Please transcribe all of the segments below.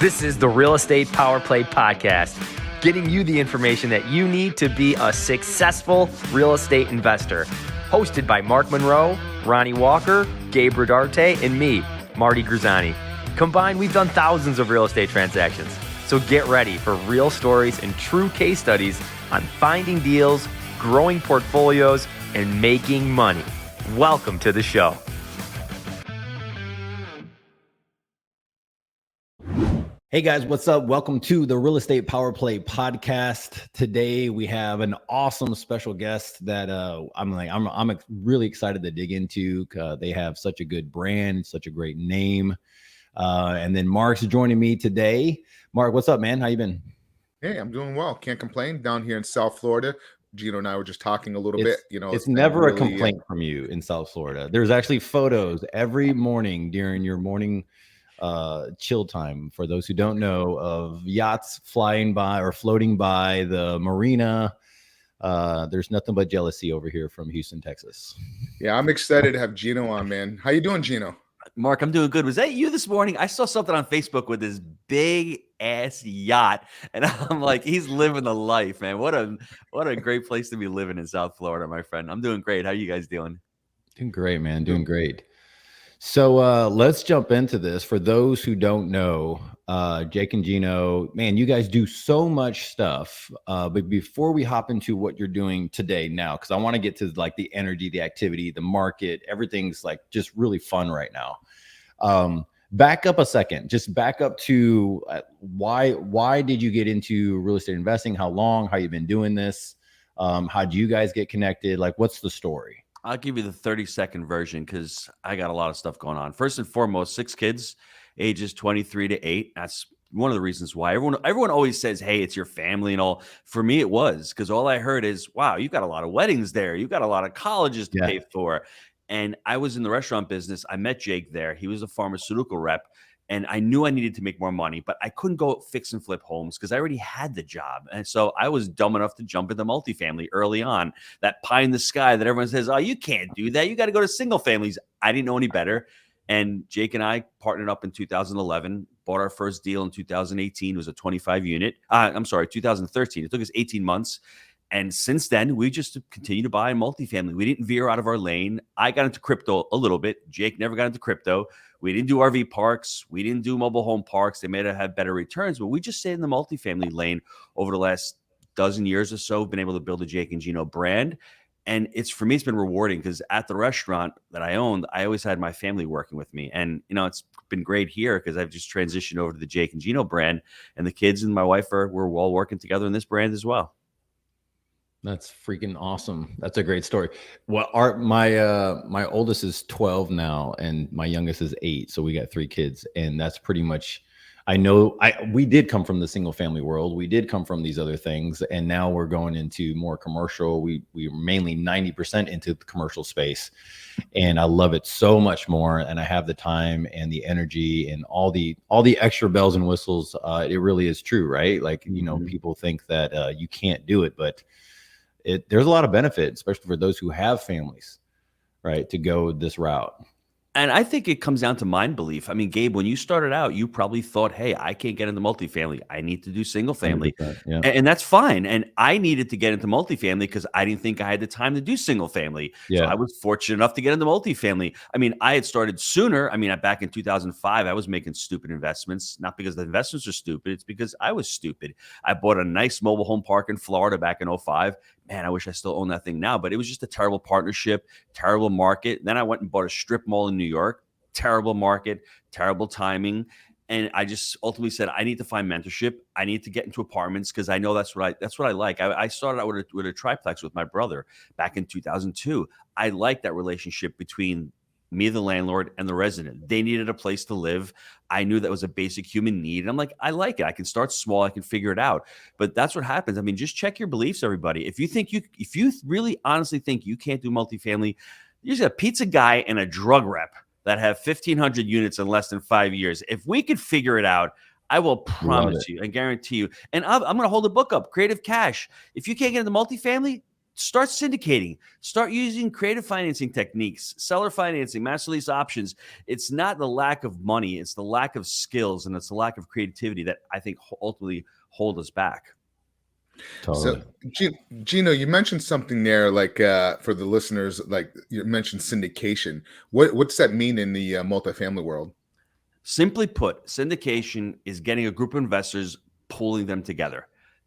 This is the Real Estate Power Play Podcast, getting you the information that you need to be a successful real estate investor. Hosted by Mark Monroe, Ronald Walker, Gabe Rodarte, and me, Marty Grizzanti. Combined, we've done thousands of real estate transactions. So get ready for real stories and true case studies on finding deals, growing portfolios, and making money. Welcome to the show. Hey guys, what's up? Welcome to the Real Estate Power Play Podcast. Today we have an awesome special guest that I'm really excited to dig into. They have such a good brand, such a great name. And then Mark's joining me today. Mark, what's up, man? How you been? Hey, I'm doing well. Can't complain. Down here in South Florida, Gino and I were just talking a little bit. You know, it's never really a complaint from you in South Florida. There's actually photos every morning during your morning chill time, for those who don't know, of yachts flying by or floating by the marina. There's nothing but jealousy over here from Houston, Texas. Yeah, I'm excited to have Gino on, man. How you doing, Gino? Mark, I'm doing good. Was that you this morning? I saw something on Facebook with this big ass yacht, and I'm like, he's living the life, man. What a great place to be living in South Florida, my friend. I'm doing great. How you guys doing? Doing great, man. Doing great. So let's jump into this. For those who don't know, Jake and Gino, man, you guys do so much stuff. But before we hop into what you're doing today now, because I want to get to like the energy, the activity, the market, everything's like just really fun right now. Back up a second. Just back up to why did you get into real estate investing? How long? How you been doing this? How do you guys get connected? Like, what's the story? I'll give you the 30-second version because I got a lot of stuff going on. First and foremost, 6 kids, ages 23 to 8. That's one of the reasons why everyone always says, hey, it's your family and all. For me, it was because all I heard is, wow, you've got a lot of weddings there. You've got a lot of colleges to pay for. And I was in the restaurant business. I met Jake there. He was a pharmaceutical rep. And I knew I needed to make more money, but I couldn't go fix and flip homes because I already had the job. And so I was dumb enough to jump into multifamily early on. That pie in the sky that everyone says, oh, you can't do that. You got to go to single families. I didn't know any better. And Jake and I partnered up in 2011, bought our first deal in 2018. It was a 25 unit. 2013. It took us 18 months. And since then, we just continue to buy multifamily. We didn't veer out of our lane. I got into crypto a little bit. Jake never got into crypto. We didn't do RV parks. We didn't do mobile home parks. They may have had better returns, but we just stayed in the multifamily lane over the last dozen years or so. Been able to build a Jake and Gino brand. And for me, it's been rewarding because at the restaurant that I owned, I always had my family working with me. And, you know, it's been great here because I've just transitioned over to the Jake and Gino brand. And the kids and my wife we're all working together in this brand as well. That's freaking awesome. That's a great story. Well, my oldest is 12 now and my youngest is 8. So we got 3 kids, and that's pretty much, we did come from the single family world. We did come from these other things, and now we're going into more commercial. We're mainly 90% into the commercial space, and I love it so much more. And I have the time and the energy and all the extra bells and whistles. It really is true, right? Like, you know, people think that you can't do it, but there's a lot of benefit, especially for those who have families, right, to go this route. And I think it comes down to mind belief. I mean, Gabe, when you started out, you probably thought, hey, I can't get into multifamily. I need to do single family. Yeah. And that's fine. And I needed to get into multifamily because I didn't think I had the time to do single family. Yeah. So I was fortunate enough to get into multifamily. I mean, I had started sooner. I mean, back in 2005, I was making stupid investments, not because the investments are stupid. It's because I was stupid. I bought a nice mobile home park in Florida back in 2005. Man, I wish I still own that thing now, but it was just a terrible partnership, terrible market. Then I went and bought a strip mall in New York, terrible market, terrible timing. And I just ultimately said, I need to find mentorship. I need to get into apartments because I know that's what I like. I started out with a triplex with my brother back in 2002. I like that relationship between me, the landlord, and the resident. They needed a place to live. I knew that was a basic human need. And I'm like, I like it. I can start small. I can figure it out. But that's what happens. I mean, just check your beliefs, everybody. If you really honestly think you can't do multifamily, you're just a pizza guy and a drug rep that have 1,500 units in less than 5 years. If we could figure it out, I will promise you and guarantee you. And I'm going to hold the book up, Creative Cash. If you can't get into multifamily, start syndicating, start using creative financing techniques, seller financing, master lease options. It's not the lack of money, it's the lack of skills, and it's the lack of creativity that I think ultimately hold us back. Totally. So, Gino, you mentioned something there, like for the listeners, like you mentioned syndication. What's that mean in the multifamily world? Simply put, syndication is getting a group of investors, pulling them together.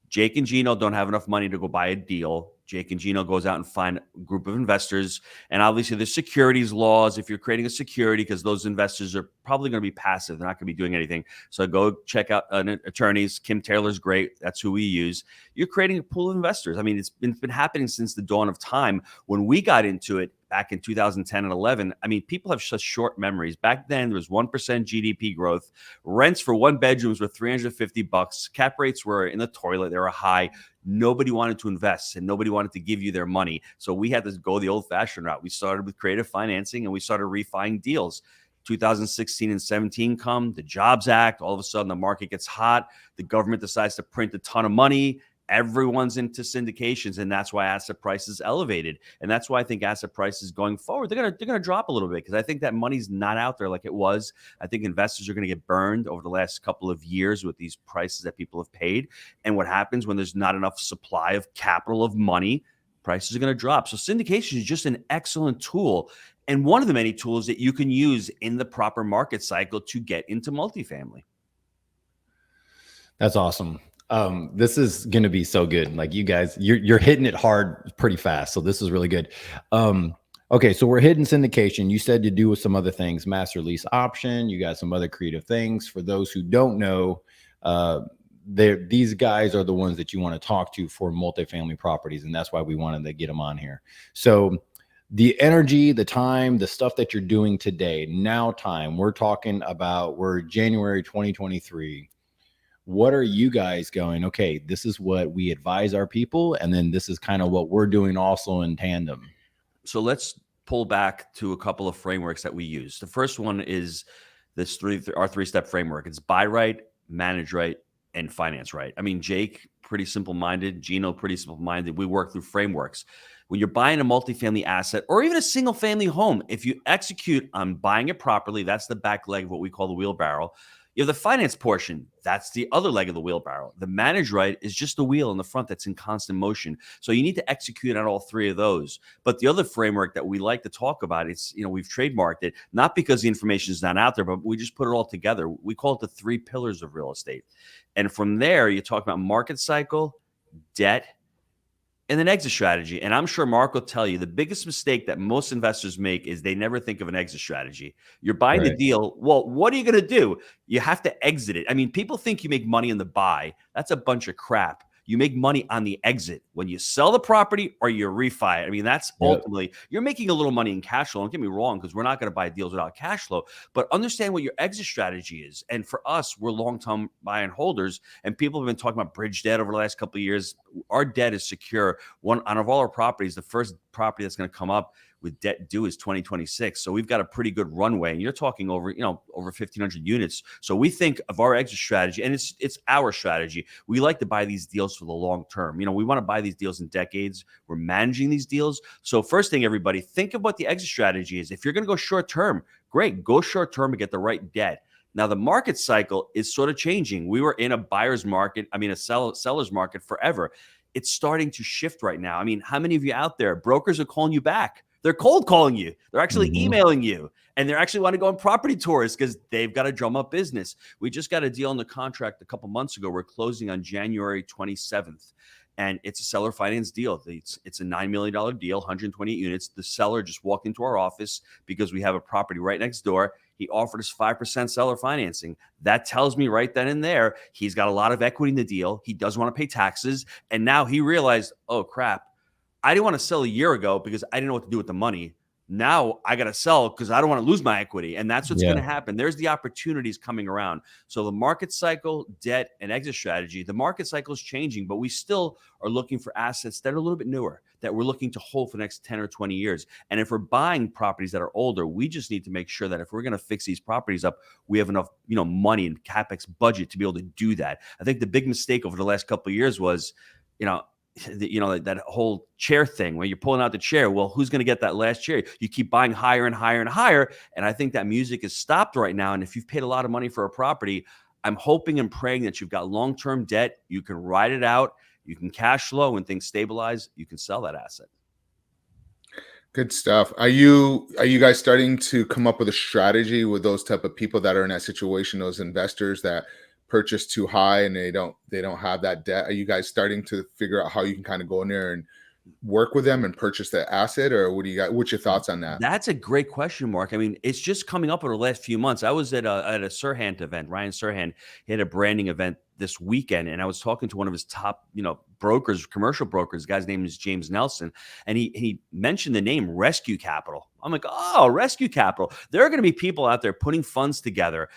Jake and Gino don't have enough money to go buy a deal. Jake and Gino goes out and find a group of investors. And obviously there's securities laws if you're creating a security, because those investors are probably going to be passive. They're not going to be doing anything. So go check out attorneys. Kim Taylor's great. That's who we use. You're creating a pool of investors. I mean, it's been happening since the dawn of time. When we got into it back in 2010 and 11, I mean, people have such short memories. Back then, there was 1% GDP growth. Rents for one bedrooms were $350. Cap rates were in the toilet. They were high. Nobody wanted to invest and nobody wanted to give you their money. So we had to go the old-fashioned route. We started with creative financing and we started refining deals. 2016 and 17 come, the Jobs Act, all of a sudden the market gets hot. The government decides to print a ton of money. Everyone's into syndications, and that's why asset prices elevated. And that's why I think asset prices going forward, they're gonna drop a little bit, because I think that money's not out there like it was. I think investors are gonna get burned over the last couple of years with these prices that people have paid. And what happens when there's not enough supply of capital, of money, prices are gonna drop. So syndication is just an excellent tool, and one of the many tools that you can use in the proper market cycle to get into multifamily. That's awesome. This is going to be so good. Like, you guys, you're hitting it hard pretty fast. So this is really good. Okay. So we're hitting syndication. You said to do with some other things, master lease option. You got some other creative things. For those who don't know, these guys are the ones that you want to talk to for multifamily properties. And that's why we wanted to get them on here. So the energy, the time, the stuff that you're doing today, now time, we're talking about, we're January 2023. What are you guys going, okay, this is what we advise our people, and then this is kind of what we're doing also in tandem? So let's pull back to a couple of frameworks that we use. The first one is our three-step framework. It's buy right, manage right, and finance right. I mean, Jake, pretty simple-minded. Gino, pretty simple-minded. We work through frameworks. When you're buying a multifamily asset or even a single-family home, if you execute on buying it properly, that's the back leg of what we call the wheelbarrow. You have the finance portion. That's the other leg of the wheelbarrow. The manage right is just the wheel in the front that's in constant motion. So you need to execute on all three of those. But the other framework that we like to talk about, it's, we've trademarked it, not because the information is not out there, but we just put it all together. We call it the 3 pillars of real estate. And from there, you talk about market cycle, debt, and then exit strategy. And I'm sure Mark will tell you the biggest mistake that most investors make is they never think of an exit strategy. You're buying the deal. Well, what are you going to do? You have to exit it. I mean, people think you make money in the buy. That's a bunch of crap. You make money on the exit when you sell the property or you refi it. I mean, that's ultimately, you're making a little money in cash flow. Don't get me wrong, because we're not going to buy deals without cash flow, but understand what your exit strategy is. And for us, we're long-term buy and holders, and people have been talking about bridge debt over the last couple of years. Our debt is secure. Out of all our properties, the first property that's going to come up with debt due is 2026. So we've got a pretty good runway, and you're talking over 1,500 units. So we think of our exit strategy, and it's our strategy. We like to buy these deals for the long term. We want to buy these deals in decades. We're managing these deals. So first thing, everybody, think of what the exit strategy is. If you're going to go short term, great, go short term and get the right debt. Now, the market cycle is sort of changing. We were in a buyer's market, a seller's market forever. It's starting to shift right now. I mean, how many of you out there, brokers are calling you back? They're cold calling you. They're actually emailing you, and they actually want to go on property tours because they've got to drum up business. We just got a deal on the contract a couple months ago. We're closing on January 27th, and it's a seller finance deal. It's a $9 million deal, 128 units. The seller just walked into our office because we have a property right next door. He offered us 5% seller financing. That tells me right then and there, he's got a lot of equity in the deal. He doesn't want to pay taxes. And now he realized, oh, crap, I didn't want to sell a year ago because I didn't know what to do with the money. Now I got to sell because I don't want to lose my equity. And that's what's going to happen. There's the opportunities coming around. So the market cycle, debt, and exit strategy, the market cycle is changing, but we still are looking for assets that are a little bit newer, that we're looking to hold for the next 10 or 20 years. And if we're buying properties that are older, we just need to make sure that if we're going to fix these properties up, we have enough, money and CapEx budget to be able to do that. I think the big mistake over the last couple of years was, that whole chair thing where you're pulling out the chair. Well, who's going to get that last chair? You keep buying higher and higher and higher. And I think that music is stopped right now. And if you've paid a lot of money for a property, I'm hoping and praying that you've got long-term debt. You can ride it out. You can cash flow when things stabilize. You can sell that asset. Good stuff. Are you guys starting to come up with a strategy with those type of people that are in that situation, those investors that purchase too high and they don't have that debt? Are you guys starting to figure out how you can kind of go in there and work with them and purchase the asset, or what do you got? What's your thoughts on that? That's a great question, Mark. I mean, it's just coming up over the last few months. I was at a Sirhan event. Ryan Sirhan, he had a branding event this weekend, and I was talking to one of his top, brokers, commercial brokers. The guy's name is James Nelson, and he mentioned the name Rescue Capital. I'm like, oh, Rescue Capital. There are going to be people out there putting funds together.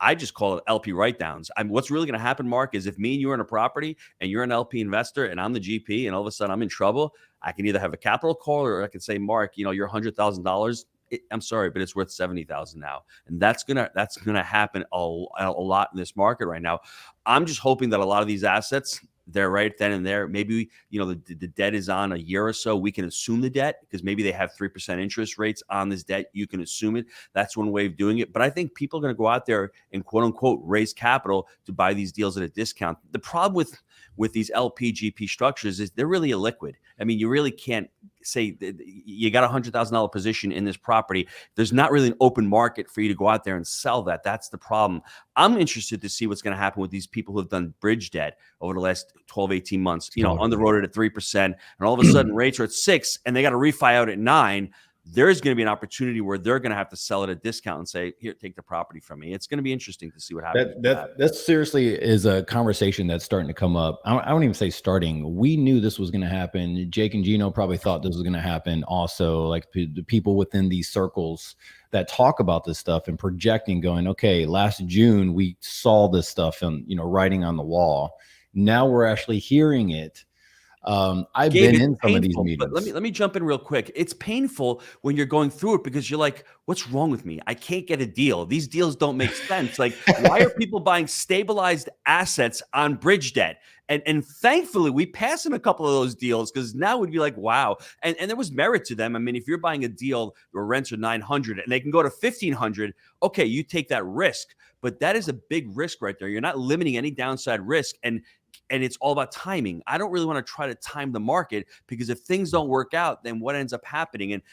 I just call it LP write-downs. What's really going to happen, Mark, is if me and you are in a property and you're an LP investor and I'm the GP and all of a sudden I'm in trouble, I can either have a capital call or I can say, Mark, you're $100,000. I'm sorry, but it's worth $70,000 now. And that's gonna happen a lot in this market right now. I'm just hoping that a lot of these assets, they're right then and there. Maybe, the debt is on a year or so. We can assume the debt because maybe they have 3% interest rates on this debt. You can assume it. That's one way of doing it. But I think people are going to go out there and quote unquote raise capital to buy these deals at a discount. The problem with these LP GP structures is they're really illiquid. I mean, you really can't say you got $100,000 position in this property. There's not really an open market for you to go out there and sell that. That's the problem. I'm interested to see what's going to happen with these people who have done bridge debt over the last 12, 18 months, on the road at 3%, and all of a sudden rates are at 6% and they got to refi out at 9%. There's going to be an opportunity where they're going to have to sell at a discount and say, here, take the property from me. It's going to be interesting to see what happens. That seriously is a conversation that's starting to come up. I don't even say starting. We knew this was going to happen. Jake and Gino probably thought this was going to happen also, like the people within these circles that talk about this stuff and projecting, going, okay, last June, we saw this stuff and, writing on the wall. Now we're actually hearing it. I've Gabe, been in some of these meetings. But let me jump in real quick. It's painful when you're going through it because you're like, what's wrong with me? I can't get a deal. These deals don't make sense. Like, why are people buying stabilized assets on bridge debt? And thankfully, we passed in a couple of those deals because now we'd be like, wow. And there was merit to them. I mean, if you're buying a deal where rents are $900 and they can go to $1,500, okay, you take that risk. But that is a big risk right there. You're not limiting any downside risk. And it's all about timing. I don't really want to try to time the market because if things don't work out, then what ends up happening? And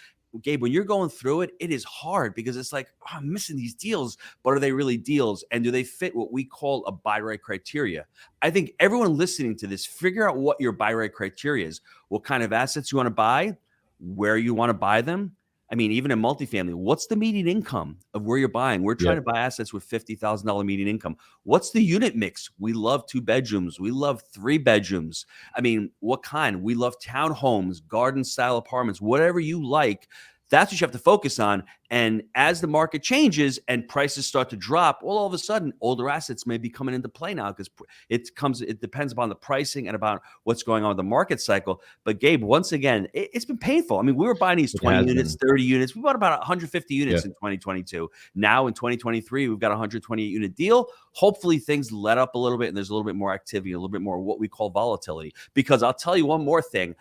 Gabe, when you're going through it, it is hard because it's like, oh, I'm missing these deals, but are they really deals? And do they fit what we call a buy right criteria? I think everyone listening to this, figure out what your buy right criteria is, what kind of assets you want to buy, where you want to buy them. I mean, even in multifamily, what's the median income of where you're buying? We're trying to buy assets with $50,000 median income. What's the unit mix? We love 2 bedrooms. We love 3 bedrooms. I mean, what kind? We love townhomes, garden style apartments, whatever you like. That's what you have to focus on. And as the market changes and prices start to drop, well, all of a sudden, older assets may be coming into play now because it depends upon the pricing and about what's going on with the market cycle. But Gabe, once again, it's been painful. I mean, we were buying these 20 units, 30 units. We bought about 150 units in 2022. Now in 2023, we've got a 128 unit deal. Hopefully things let up a little bit and there's a little bit more activity, a little bit more what we call volatility. Because I'll tell you one more thing.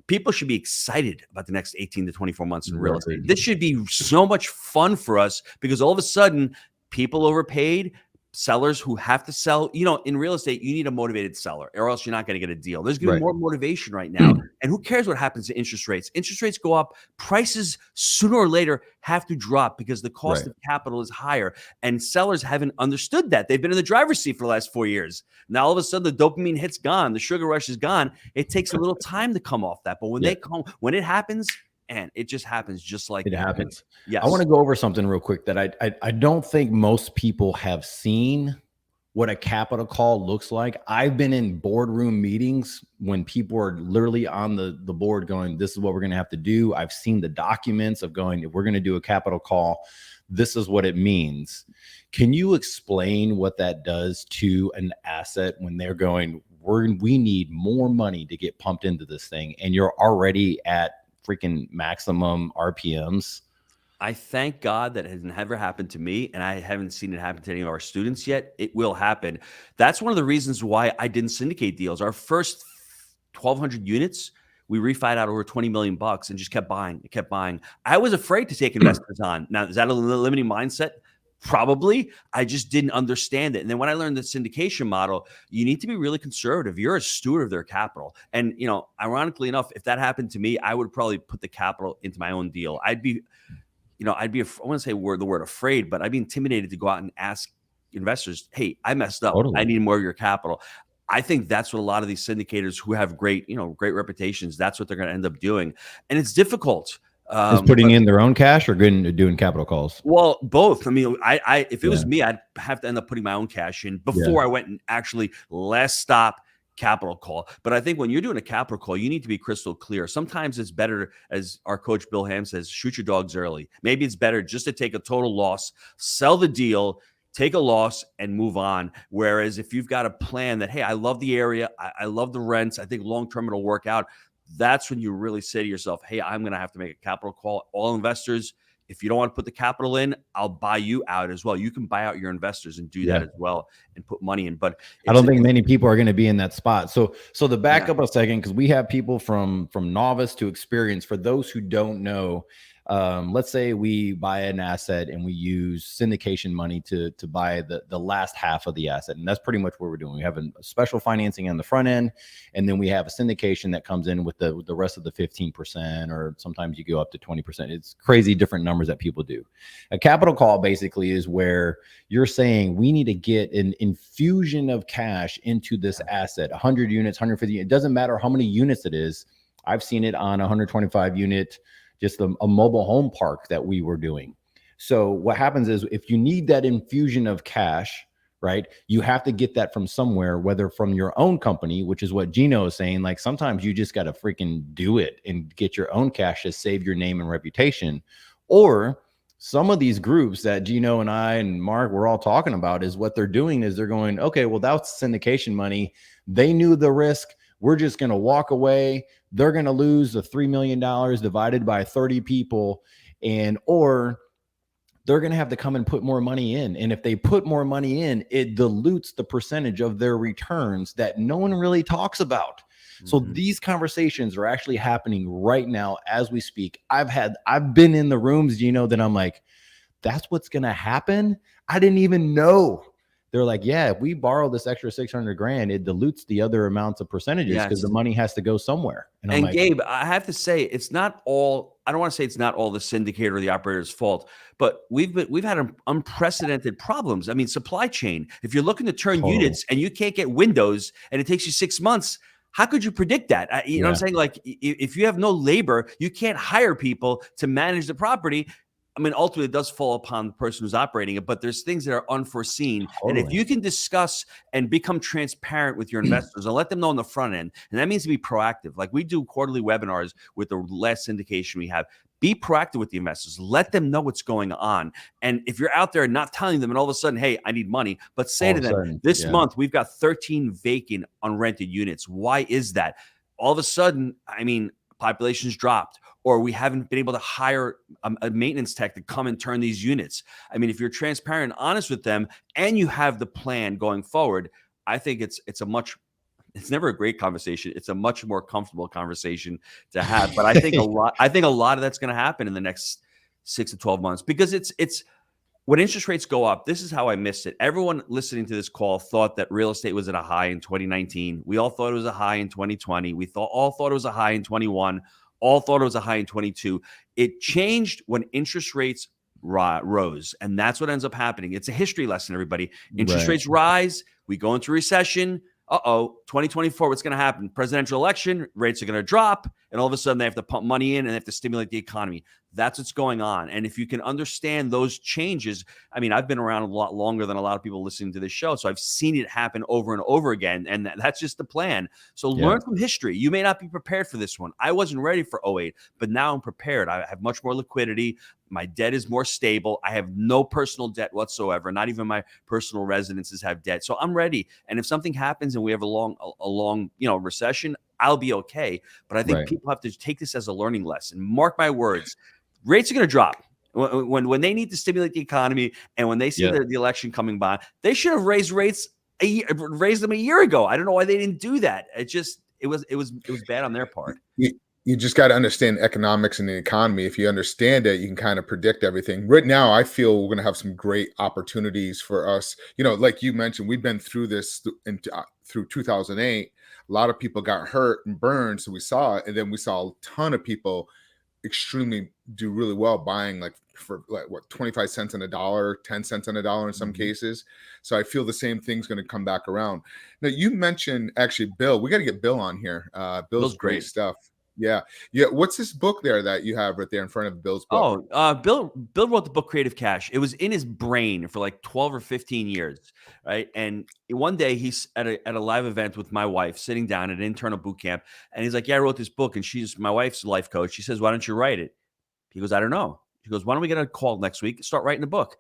People should be excited about the next 18 to 24 months in real estate. This should be so much fun for us because all of a sudden people overpaid, sellers who have to sell. In real estate, you need a motivated seller or else you're not going to get a deal. There's going to be more motivation right now. And who cares what happens to interest rates? Interest rates go up. Prices sooner or later have to drop because the cost of capital is higher. And sellers haven't understood that. They've been in the driver's seat for the last 4 years. Now, all of a sudden, the dopamine hit's gone. The sugar rush is gone. It takes a little time to come off that. But when it happens, and it just happens just like it happens. Yes. I want to go over something real quick that I don't think most people have seen what a capital call looks like. I've been in boardroom meetings when people are literally on the board going, this is what we're going to have to do. I've seen the documents of going, if we're going to do a capital call, this is what it means. Can you explain what that does to an asset when they're going, we need more money to get pumped into this thing, and you're already at freaking maximum RPMs? I thank God that has never happened to me, and I haven't seen it happen to any of our students yet. It will happen. That's one of the reasons why I didn't syndicate deals. Our first 1,200 units. We refied out over 20 million bucks and just kept buying and kept buying. I was afraid to take investors on. Now, is that a limiting mindset? Probably. I just didn't understand it. And then when I learned the syndication model, you need to be really conservative. You're a steward of their capital. And, ironically enough, if that happened to me, I would probably put the capital into my own deal. I'd be, I wouldn't say the word afraid, but I'd be intimidated to go out and ask investors, hey, I messed up. Totally. I need more of your capital. I think that's what a lot of these syndicators who have great reputations, that's what they're going to end up doing. And it's difficult. Is putting in their own cash or doing capital calls? Well, both. I mean, if it was me, I'd have to end up putting my own cash in before I went and actually last stop capital call. But I think when you're doing a capital call, you need to be crystal clear. Sometimes it's better, as our coach Bill Ham says, shoot your dogs early. Maybe it's better just to take a total loss, sell the deal, take a loss and move on. Whereas if you've got a plan that, hey, I love the area, I love the rents, I think long-term it'll work out, that's when you really say to yourself, hey, I'm going to have to make a capital call. All investors, if you don't want to put the capital in, I'll buy you out as well. You can buy out your investors and do that as well and put money in. But I don't think many people are going to be in that spot. So to back up a second, because we have people from novice to experience. For those who don't know, let's say we buy an asset and we use syndication money to buy the last half of the asset. And that's pretty much what we're doing. We have a special financing on the front end, and then we have a syndication that comes in with the rest of the 15%, or sometimes you go up to 20%. It's crazy different numbers that people do. A capital call basically is where you're saying we need to get an infusion of cash into this asset, 100 units, 150. It doesn't matter how many units it is. I've seen it on 125 unit, just a mobile home park that we were doing. So what happens is, if you need that infusion of cash, right, you have to get that from somewhere, whether from your own company, which is what Gino is saying. Like, sometimes you just got to freaking do it and get your own cash to save your name and reputation. Or some of these groups that Gino and I and Mark were all talking about, is what they're doing is they're going, okay, well, that's syndication money. They knew the risk. We're just going to walk away. They're going to lose the $3 million divided by 30 people, or they're going to have to come and put more money in. And if they put more money in, it dilutes the percentage of their returns that no one really talks about. Mm-hmm. So these conversations are actually happening right now as we speak. I've been in the rooms, that I'm like, that's what's going to happen. I didn't even know. They're like, yeah, if we borrow this extra $600,000, it dilutes the other amounts of percentages because the money has to go somewhere. And I'm like, Gabe, I have to say, it's not all. I don't want to say it's not all the syndicator or the operator's fault, but we've had unprecedented problems. I mean, supply chain. If you're looking to turn units and you can't get windows and it takes you 6 months, how could you predict that? You know what I'm saying? Like, if you have no labor, you can't hire people to manage the property. I mean, ultimately, it does fall upon the person who's operating it, but there's things that are unforeseen. And if you can discuss and become transparent with your investors and let them know on the front end, and that means to be proactive. Like, we do quarterly webinars with the last syndication we have. Be proactive with the investors. Let them know what's going on. And if you're out there not telling them, and all of a sudden, hey, I need money, but say to them, this month, we've got 13 vacant unrented units. Why is that? All of a sudden, I mean, population's dropped, or we haven't been able to hire a maintenance tech to come and turn these units. I mean, if you're transparent and honest with them and you have the plan going forward, I think it's never a great conversation. It's a much more comfortable conversation to have. But I think a lot of that's going to happen in the next 6 to 12 months, because it's when interest rates go up. This is how I missed it. Everyone listening to this call thought that real estate was at a high in 2019. We all thought it was a high in 2020. We all thought it was a high in 21. All thought it was a high in 22. It changed when interest rates rose. And that's what ends up happening. It's a history lesson, everybody. Interest rates rise. We go into recession. 2024, what's going to happen? Presidential election, rates are going to drop. And all of a sudden, they have to pump money in and they have to stimulate the economy. That's what's going on. And if you can understand those changes, I mean, I've been around a lot longer than a lot of people listening to this show. So I've seen it happen over and over again. And that's just the plan. So learn from history. You may not be prepared for this one. I wasn't ready for 08, but now I'm prepared. I have much more liquidity. My debt is more stable. I have no personal debt whatsoever. Not even my personal residences have debt. So I'm ready. And if something happens and we have a long recession, I'll be okay. But I think people have to take this as a learning lesson. Mark my words. Rates are going to drop when they need to stimulate the economy, and when they see the election coming by. They should have raised them a year ago. I don't know why they didn't do that. It it was bad on their part. You just got to understand economics and the economy. If you understand it, you can kind of predict everything. Right now, I feel we're going to have some great opportunities for us. Like you mentioned, we've been through this through 2008. A lot of people got hurt and burned, so we saw it, and then we saw a ton of people extremely do really well buying for 25 cents on a dollar, 10 cents on a dollar in some cases. So I feel the same thing's going to come back around. Now you mentioned actually Bill. We got to get Bill on here. Bill's great stuff. Yeah. What's this book there that you have right there in front of Bill's book? Bill wrote the book Creative Cash. It was in his brain for like 12 or 15 years, right? And one day he's at a live event with my wife, sitting down at an internal boot camp, and he's like, "Yeah, I wrote this book." And she's my wife's life coach. She says, "Why don't you write it?" He goes, "I don't know." She goes, "Why don't we get a call next week? Start writing a book."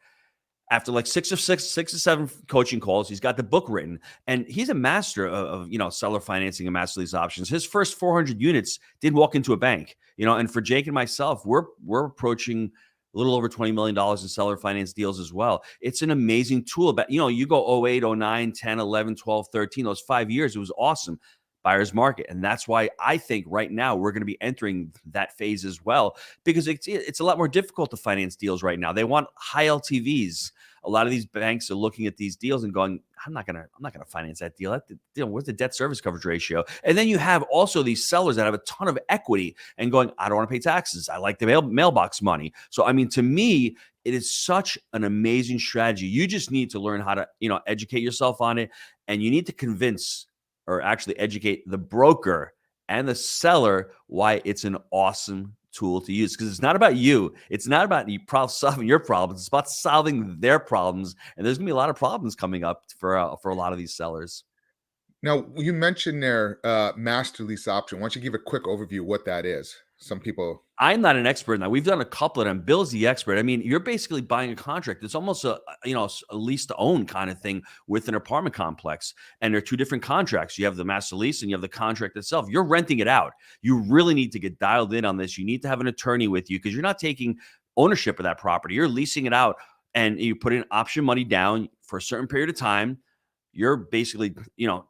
After like six or seven coaching calls, he's got the book written, and he's a master of seller financing and master lease options. His first 400 units did walk into a bank, and for Jake and myself, we're approaching a little over $20 million in seller finance deals as well. It's an amazing tool. But you go 08, 09, 10, 11, 12, 13, those 5 years, it was awesome. Buyer's market. And that's why I think right now we're going to be entering that phase as well, because it's a lot more difficult to finance deals right now. They want high LTVs. A lot of these banks are looking at these deals and going, I'm not gonna finance that deal. What's the debt service coverage ratio? And then you have also these sellers that have a ton of equity and going, I don't want to pay taxes. I like the mailbox money. So, I mean, to me, it is such an amazing strategy. You just need to learn how to, educate yourself on it. And you need to convince or actually educate the broker and the seller why it's an awesome tool to use, because it's not about you. It's not about you solving your problems. It's about solving their problems. And there's gonna be a lot of problems coming up for a lot of these sellers. Now, you mentioned their master lease option. Why don't you give a quick overview of what that is? Some people. I'm not an expert in that. We've done a couple of them. Bill's the expert. I mean, you're basically buying a contract. It's almost a lease to own kind of thing with an apartment complex. And there are two different contracts. You have the master lease and you have the contract itself. You're renting it out. You really need to get dialed in on this. You need to have an attorney with you because you're not taking ownership of that property. You're leasing it out, and you put in option money down for a certain period of time. You're basically,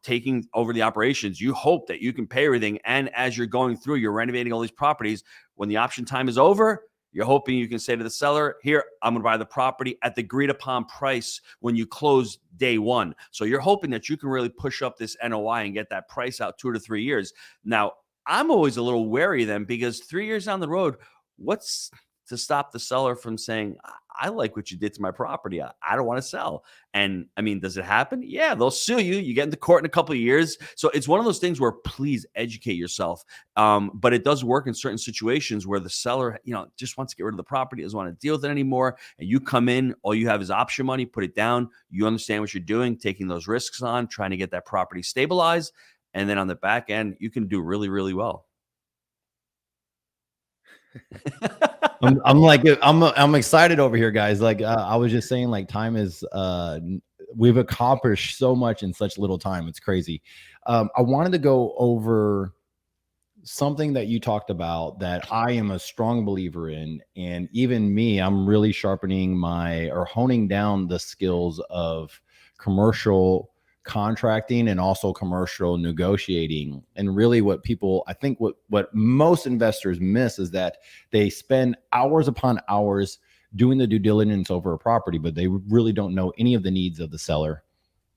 taking over the operations. You hope that you can pay everything. And as you're going through, you're renovating all these properties. When the option time is over, you're hoping you can say to the seller, here, I'm going to buy the property at the agreed upon price when you close day one. So you're hoping that you can really push up this NOI and get that price out 2 to 3 years. Now, I'm always a little wary of them because 3 years down the road, what's to stop the seller from saying, I like what you did to my property. I don't want to sell. And I mean, does it happen? Yeah, they'll sue you. You get into court in a couple of years. So it's one of those things where please educate yourself. But it does work in certain situations where the seller, just wants to get rid of the property, doesn't want to deal with it anymore. And you come in, all you have is option money, put it down. You understand what you're doing, taking those risks on, trying to get that property stabilized. And then on the back end, you can do really, really well. I'm excited over here, guys. Like I was just saying, like time is we've accomplished so much in such little time. It's crazy. I wanted to go over something that you talked about that I am a strong believer in, and even me, I'm really sharpening honing down the skills of commercial contracting and also commercial negotiating. And really what most investors miss is that they spend hours upon hours doing the due diligence over a property, but they really don't know any of the needs of the seller.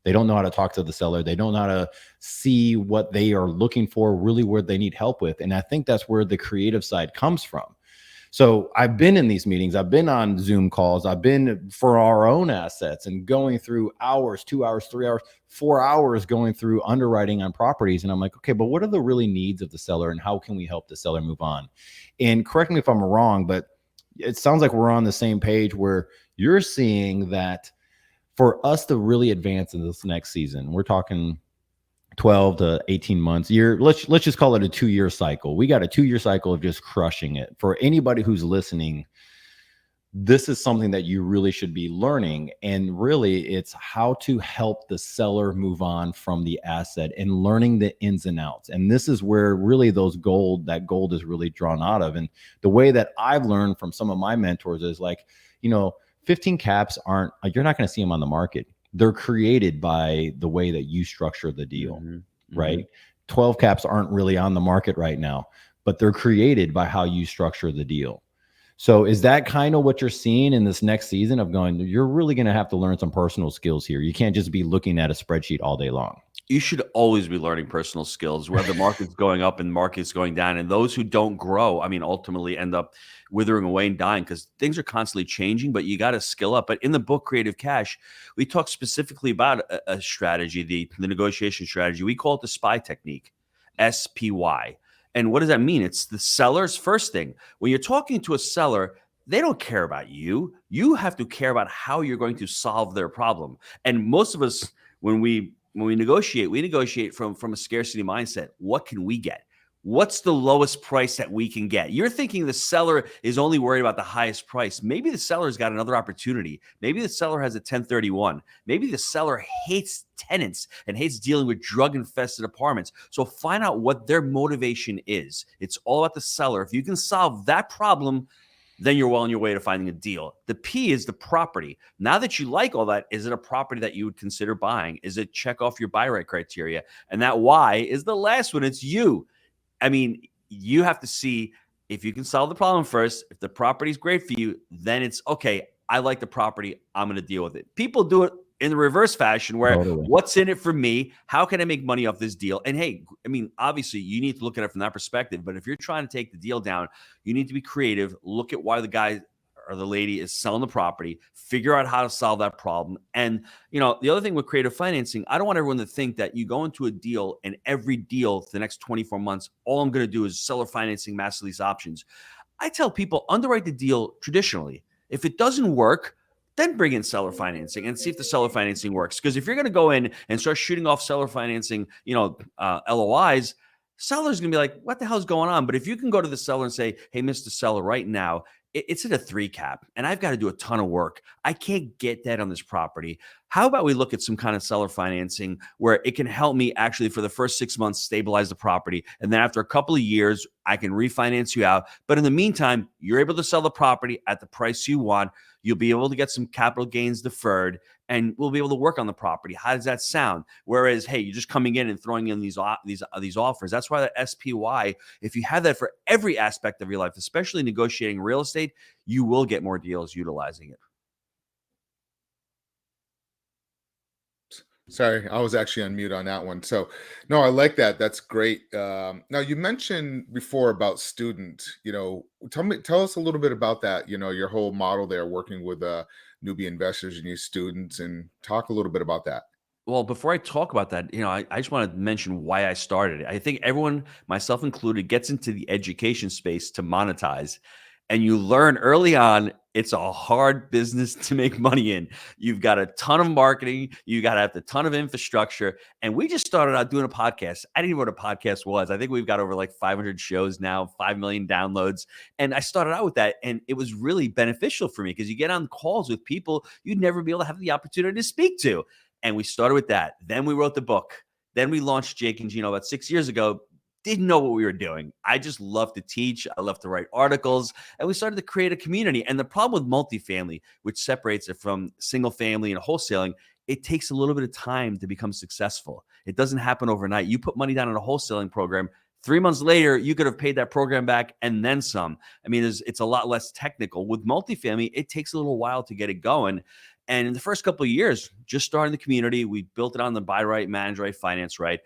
They don't know how to talk to the seller. They don't know how to see what they are looking for, really where they need help with. And I think that's where the creative side comes from. So I've been in these meetings. I've been on Zoom calls. I've been for our own assets and going through hours, 2 hours, 3 hours, 4 hours going through underwriting on properties. And I'm like, okay, but what are the really needs of the seller and how can we help the seller move on? And correct me if I'm wrong, but it sounds like we're on the same page where you're seeing that for us to really advance in this next season, we're talking 12 to 18 months, let's just call it a 2-year cycle. We got a 2-year cycle of just crushing it. For anybody who's listening, this is something that you really should be learning. And really it's how to help the seller move on from the asset and learning the ins and outs. And this is where really that gold is really drawn out of. And the way that I've learned from some of my mentors is 15 caps you're not going to see them on the market. They're created by the way that you structure the deal, right? 12 caps aren't really on the market right now, but they're created by how you structure the deal. So is that kind of what you're seeing in this next season of going, you're really going to have to learn some personal skills here. You can't just be looking at a spreadsheet all day long. You should always be learning personal skills, whether the market's going up and the market's going down. And those who don't grow, I mean, ultimately end up withering away and dying because things are constantly changing, but you got to skill up. But in the book, Creative Cash, we talk specifically about a strategy, the negotiation strategy. We call it the SPY technique, SPY. And what does that mean? It's the seller's first thing. When you're talking to a seller, they don't care about you. You have to care about how you're going to solve their problem. And most of us, when we negotiate from a scarcity mindset. What can we get? What's the lowest price that we can get? You're thinking the seller is only worried about the highest price. Maybe the seller's got another opportunity. Maybe the seller has a 1031. Maybe the seller hates tenants and hates dealing with drug-infested apartments. So find out what their motivation is. It's all about the seller. If you can solve that problem, then you're well on your way to finding a deal. The P is the property. Now that you like all that, is it a property that you would consider buying? Is it check off your buy right criteria? And that Y is the last one. It's you. I mean, you have to see if you can solve the problem first. If the property is great for you, then it's okay. I like the property. I'm going to deal with it. People do it in the reverse fashion where what's in it for me? How can I make money off this deal? And hey, I mean, obviously you need to look at it from that perspective, but if you're trying to take the deal down, you need to be creative. Look at why the guy or the lady is selling the property, figure out how to solve that problem. And, you know, the other thing with creative financing, I don't want everyone to think that you go into a deal and every deal for the next 24 months, all I'm going to do is seller financing, master lease options. I tell people underwrite the deal traditionally. If it doesn't work, then bring in seller financing and see if the seller financing works. Because if you're going to go in and start shooting off seller financing, LOIs, seller's going to be like, what the hell's going on? But if you can go to the seller and say, hey, Mr. Seller, right now, it's at a 3 cap and I've got to do a ton of work. I can't get that on this property. How about we look at some kind of seller financing where it can help me actually for the first 6 months stabilize the property. And then after a couple of years, I can refinance you out. But in the meantime, you're able to sell the property at the price you want. You'll be able to get some capital gains deferred and we'll be able to work on the property. How does that sound? Whereas, hey, you're just coming in and throwing in these offers. That's why the SPY, if you have that for every aspect of your life, especially negotiating real estate, you will get more deals utilizing it. Sorry, I was actually on mute on that one. So, no, I like that. That's great. Now, you mentioned before about student. Tell us a little bit about that. Your whole model there, working with newbie investors and new students, and talk a little bit about that. Well, before I talk about that, I just want to mention why I started it. I think everyone, myself included, gets into the education space to monetize. And you learn early on, it's a hard business to make money in. You've got a ton of marketing. You got to have a ton of infrastructure. And we just started out doing a podcast. I didn't even know what a podcast was. I think we've got over like 500 shows now, 5 million downloads. And I started out with that. And it was really beneficial for me because you get on calls with people you'd never be able to have the opportunity to speak to. And we started with that. Then we wrote the book. Then we launched Jake and Gino about 6 years ago. Didn't know what we were doing. I just love to teach. I love to write articles. And we started to create a community. And the problem with multifamily, which separates it from single family and wholesaling, it takes a little bit of time to become successful. It doesn't happen overnight. You put money down in a wholesaling program. 3 months later, you could have paid that program back and then some. I mean, it's a lot less technical. With multifamily, it takes a little while to get it going. And in the first couple of years, just starting the community, we built it on the buy right, manage right, finance right.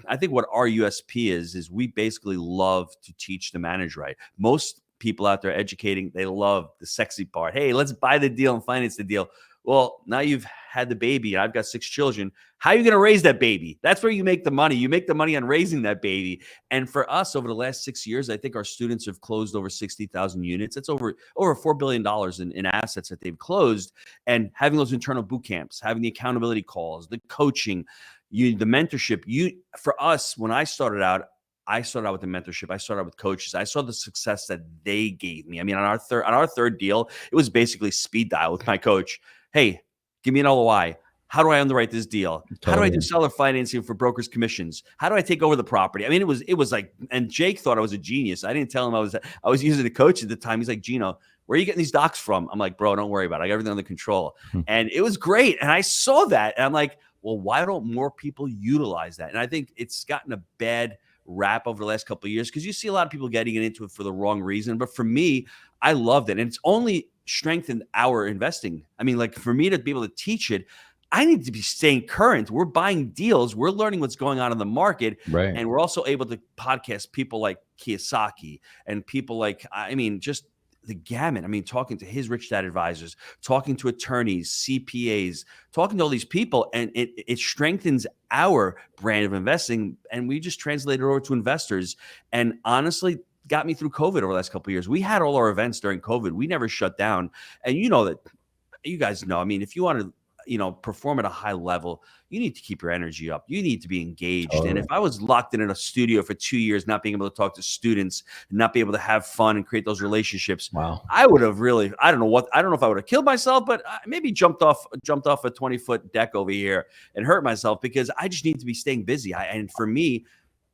I think what our USP is we basically love to teach the manage right. Most people out there educating, they love the sexy part. Hey, let's buy the deal and finance the deal. Well, now you've had the baby. I've got 6 children. How are you going to raise that baby? That's where you make the money. You make the money on raising that baby. And for us, over the last 6 years, I think our students have closed over 60,000 units. That's over $4 billion in assets that they've closed. And having those internal boot camps, having the accountability calls, the coaching, the mentorship. For us, when I started out with the mentorship. I started out with coaches. I saw the success that they gave me. I mean, on our third deal, it was basically speed dial with my coach. Hey, give me an LOI. How do I underwrite this deal? How do I do seller financing for brokers' commissions? How do I take over the property? I mean, it was like, and Jake thought I was a genius. I didn't tell him I was using a coach at the time. He's like, Gino, where are you getting these docs from? I'm like, bro, don't worry about it. I got everything under control. And it was great. And I saw that. And I'm like, well, why don't more people utilize that? And I think it's gotten a bad rap over the last couple of years because you see a lot of people getting into it for the wrong reason. But for me, I loved it. And it's only strengthened our investing. I mean, like for me to be able to teach it, I need to be staying current. We're buying deals. We're learning what's going on in the market. Right. And we're also able to podcast people like Kiyosaki and people like, I mean, just the gamut. I mean, talking to his Rich Dad advisors, talking to attorneys, CPAs, talking to all these people, and it strengthens our brand of investing. And we just translate it over to investors. And honestly, got me through COVID over the last couple of years. We had all our events during COVID. We never shut down. And you know that, you guys know, I mean, if you want to, perform at a high level, you need to keep your energy up. You need to be engaged. Totally. And if I was locked in a studio for 2 years, not being able to talk to students, and not be able to have fun and create those relationships, Wow. I would have really, I don't know if I would have killed myself, but maybe jumped off a 20-foot deck over here and hurt myself because I just need to be staying busy. And for me,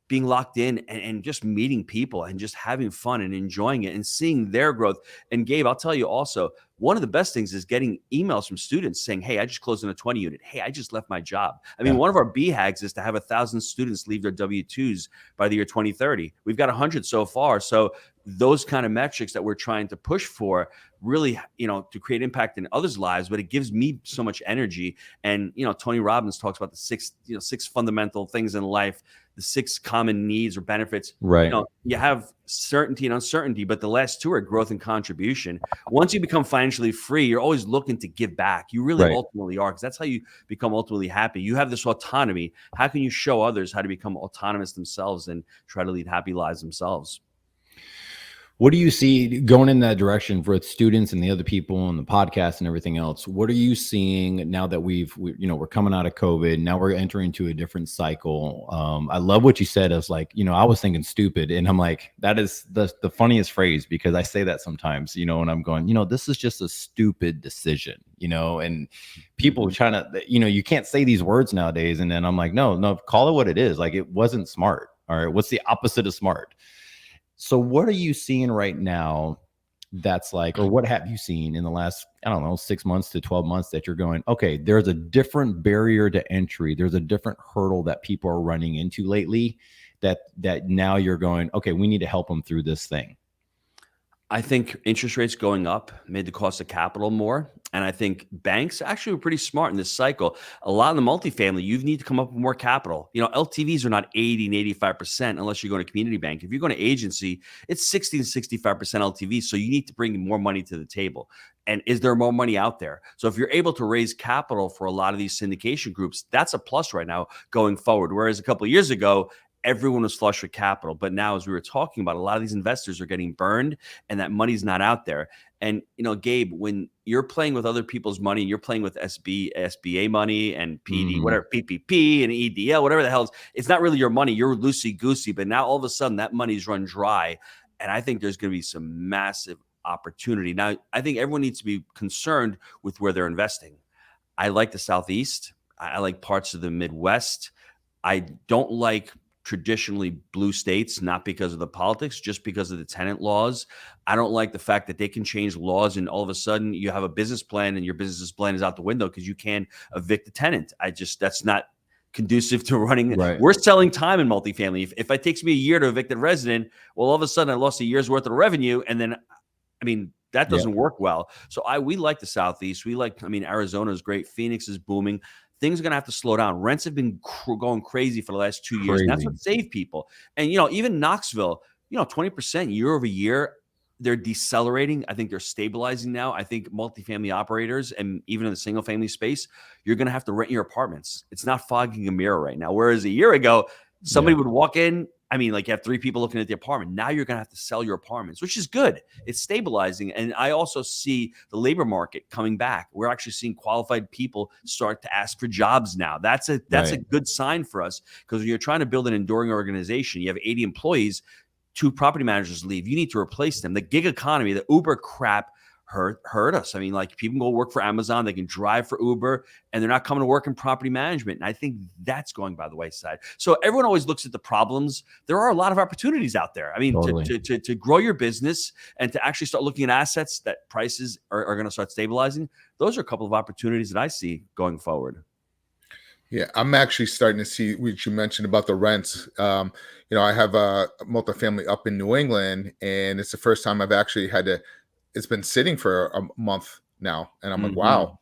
being locked in and just meeting people and just having fun and enjoying it and seeing their growth. And Gabe, I'll tell you also, one of the best things is getting emails from students saying, hey, I just closed in a 20 unit. Hey, I just left my job. I mean, one of our BHAGs is to have 1,000 students leave their W-2s by the year 2030. We've got 100 so far. So those kind of metrics that we're trying to push for really, to create impact in others' lives, but it gives me so much energy. And, Tony Robbins talks about the six fundamental things in life, the 6 common needs or benefits. Right. You have certainty and uncertainty, but the last 2 are growth and contribution. Once you become financially free, you're always looking to give back. You really ultimately are, because that's how you become ultimately happy. You have this autonomy. How can you show others how to become autonomous themselves and try to lead happy lives themselves? What do you see going in that direction for students and the other people and the podcast and everything else? What are you seeing now that we're coming out of COVID? Now we're entering into a different cycle. I love what you said. I was like, I was thinking stupid, and I'm like, that is the funniest phrase, because I say that sometimes, and I'm going, this is just a stupid decision, and people trying to, you can't say these words nowadays. And then I'm like, no, call it what it is. Like, it wasn't smart. All right. What's the opposite of smart? So what are you seeing right now that's like, or what have you seen in the last, 6 months to 12 months that you're going, okay, there's a different barrier to entry. There's a different hurdle that people are running into lately that now you're going, okay, we need to help them through this thing. I think interest rates going up made the cost of capital more. And I think banks actually were pretty smart in this cycle. A lot in the multifamily, you need to come up with more capital. LTVs are not 80 and 85% unless you're going to community bank. If you're going to agency, it's 60 and 65% LTV. So you need to bring more money to the table. And is there more money out there? So if you're able to raise capital for a lot of these syndication groups, that's a plus right now going forward. Whereas a couple of years ago, everyone was flush with capital. But now, as we were talking about, a lot of these investors are getting burned and that money's not out there. And, Gabe, when you're playing with other people's money and you're playing with SBA money and PD, whatever, PPP and EDL, whatever the hell, it's not really your money. You're loosey-goosey. But now all of a sudden that money's run dry. And I think there's going to be some massive opportunity. Now, I think everyone needs to be concerned with where they're investing. I like the Southeast. I like parts of the Midwest. I don't like traditionally blue states, not because of the politics, just because of the tenant laws. I don't like the fact that they can change laws and all of a sudden you have a business plan and your business plan is out the window because you can't evict the tenant. That's not conducive to running. Right. We're selling time in multifamily. If it takes me a year to evict a resident, well, all of a sudden I lost a year's worth of revenue. And then, that doesn't work well. So we like the Southeast. Arizona is great. Phoenix is booming. Things are going to have to slow down. Rents have been going crazy for the last 2 years. And that's what saved people. And, even Knoxville, 20% year over year, they're decelerating. I think they're stabilizing now. I think multifamily operators and even in the single family space, you're going to have to rent your apartments. It's not fogging a mirror right now. Whereas a year ago, somebody would walk in. You have 3 people looking at the apartment. Now you're going to have to sell your apartments, which is good. It's stabilizing. And I also see the labor market coming back. We're actually seeing qualified people start to ask for jobs now. That's a good sign for us, because when you're trying to build an enduring organization, you have 80 employees, 2 property managers leave. You need to replace them. The gig economy, the Uber crap hurt us. People can go work for Amazon, they can drive for Uber, and they're not coming to work in property management. And I think that's going by the wayside. So everyone always looks at the problems. There are a lot of opportunities out there. Totally. to grow your business and to actually start looking at assets that prices are going to start stabilizing. Those are a couple of opportunities that I see going forward. Yeah, I'm actually starting to see what you mentioned about the rents. I have a multifamily up in New England, and it's the first time I've actually had to. It's been sitting for a month now, and I'm like, Mhm. wow.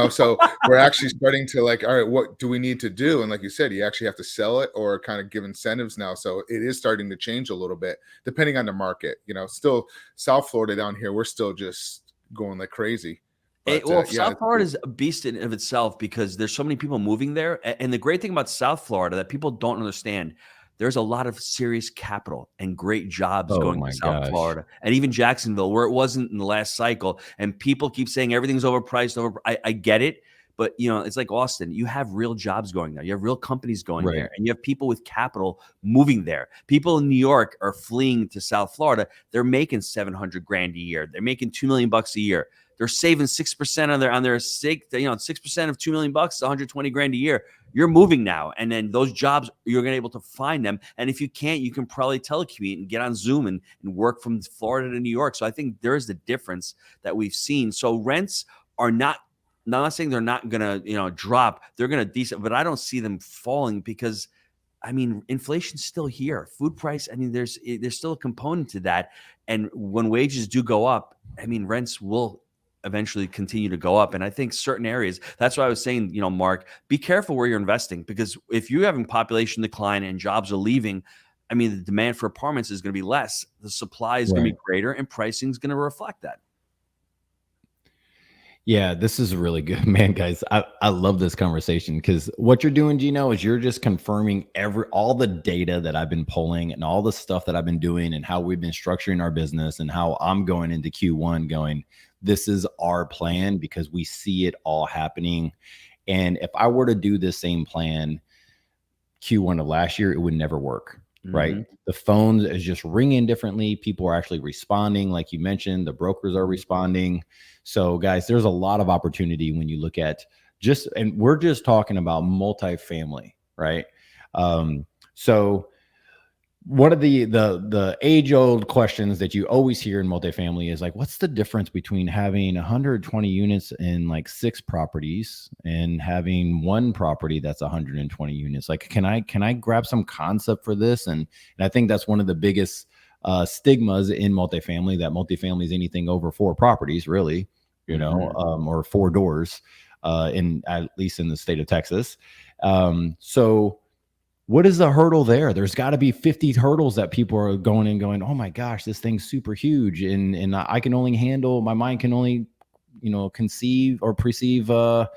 So we're actually starting to like, all right, what do we need to do? And like you said, you actually have to sell it or kind of give incentives now. So it is starting to change a little bit depending on the market. Still South Florida down here, we're still just going like crazy. But Well, yeah, South Florida is a beast in of itself because there's so many people moving there. And the great thing about South Florida that people don't understand, there's a lot of serious capital and great jobs Oh going to my South gosh. Florida and even Jacksonville, where it wasn't in the last cycle. And people keep saying everything's overpriced. I get it. But it's like Austin. You have real jobs going there. You have real companies going Right. there, and you have people with capital moving there. People in New York are fleeing to South Florida. They're making $700,000 a year. They're making $2 million a year. They're saving 6% on their stake. 6% of $2 million, $120,000 a year. You're moving now, and then those jobs you're going to be able to find them. And if you can't, you can probably telecommute and get on Zoom and work from Florida to New York. So I think there is the difference that we've seen. So rents are not. Not saying they're not going to drop. They're going to decent, but I don't see them falling because inflation's still here. Food price, there's still a component to that. And when wages do go up, rents will eventually continue to go up. And I think certain areas, that's why I was saying, Mark, be careful where you're investing, because if you're having population decline and jobs are leaving, the demand for apartments is going to be less. The supply is going to Right. be greater and pricing is going to reflect that. Yeah, this is really good, man, guys. I love this conversation because what you're doing, Gino, is you're just confirming all the data that I've been pulling and all the stuff that I've been doing and how we've been structuring our business and how I'm going into Q1 going, this is our plan because we see it all happening. And if I were to do the same plan Q1 of last year, it would never work. Right. Mhm. The phones is just ringing differently. People are actually responding. Like you mentioned, the brokers are responding. So guys, there's a lot of opportunity when you look at and we're just talking about multifamily, right? So one of the age old questions that you always hear in multifamily is like, what's the difference between having 120 units in like 6 properties and having one property that's 120 units? Like, can I grab some concept for this? And I think that's one of the biggest stigmas in multifamily, that multifamily is anything over 4 properties, really, or 4 doors, in at least in the state of Texas. So what is the hurdle there? There's got to be 50 hurdles that people are going and going, oh my gosh, this thing's super huge. And I can only handle, my mind can only, conceive or perceive 8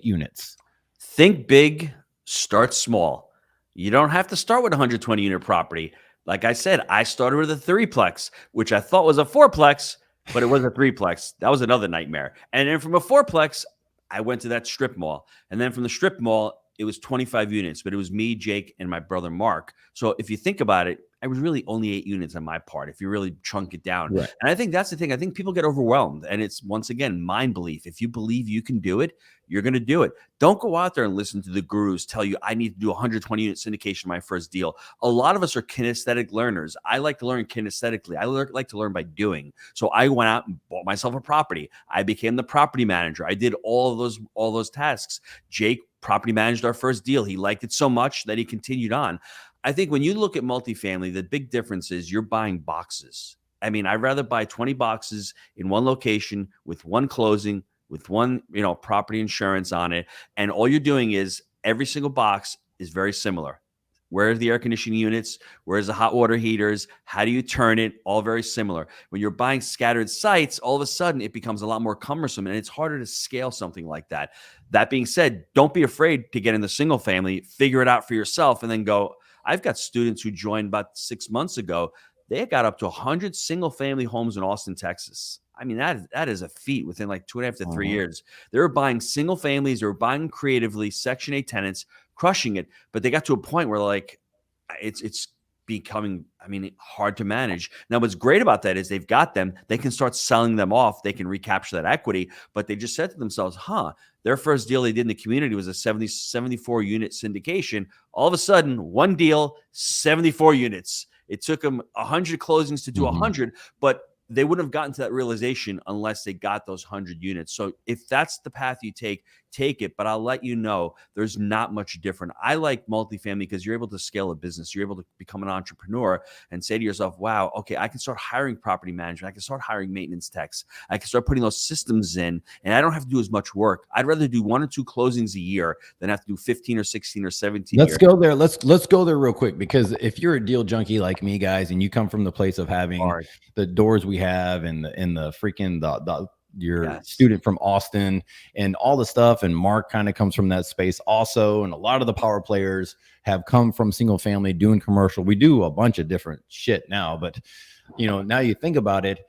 units. Think big, start small. You don't have to start with a 120 unit property. Like I said, I started with a 3-plex, which I thought was a 4-plex, but it was a 3-plex. That was another nightmare. And then from a 4-plex, I went to that strip mall. And then from the strip mall, it was 25 units, but it was me, Jake, and my brother, Mark. So if you think about it, I was really only 8 units on my part, if you really chunk it down. Right. And I think that's the thing. I think people get overwhelmed. And it's, once again, mind belief. If you believe you can do it, you're going to do it. Don't go out there and listen to the gurus tell you, I need to do 120 unit syndication my first deal. A lot of us are kinesthetic learners. I like to learn kinesthetically. I like to learn by doing. So I went out and bought myself a property. I became the property manager. I did all those tasks. Jake property managed our first deal. He liked it so much that he continued on. I think when you look at multifamily, the big difference is you're buying boxes. I'd rather buy 20 boxes in one location with one closing, with one, property insurance on it. And all you're doing is every single box is very similar. Where are the air conditioning units? Where's the hot water heaters? How do you turn it? All very similar. When you're buying scattered sites, all of a sudden it becomes a lot more cumbersome and it's harder to scale something like that. That being said, don't be afraid to get in the single family, figure it out for yourself, and then go. I've got students who joined about 6 months ago. They got up to 100 single family homes in Austin, Texas. That is a feat within like 2.5 to 3 years. They were buying single families, they were buying creatively, Section 8 tenants, crushing it. But they got to a point where like it's becoming, hard to manage. Now, what's great about that is they've got them. They can start selling them off. They can recapture that equity. But they just said to themselves, their first deal they did in the community was a 74 unit syndication. All of a sudden, one deal, 74 units. It took them 100 closings to do 100, but they wouldn't have gotten to that realization unless they got those 100 units. So if that's the path you take it. But I'll let you know, there's not much different. I like multifamily because you're able to scale a business. You're able to become an entrepreneur and say to yourself, wow, okay, I can start hiring property management. I can start hiring maintenance techs. I can start putting those systems in, and I don't have to do as much work. I'd rather do 1 or 2 closings a year than have to do 15 or 16 or 17 Let's go there. Let's go there real quick, because if you're a deal junkie like me, guys, and you come from the place of having the doors we have and the freaking your student from Austin and all the stuff, and Mark kind of comes from that space also, and a lot of the power players have come from single family doing commercial. We do a bunch of different shit now, but now you think about it,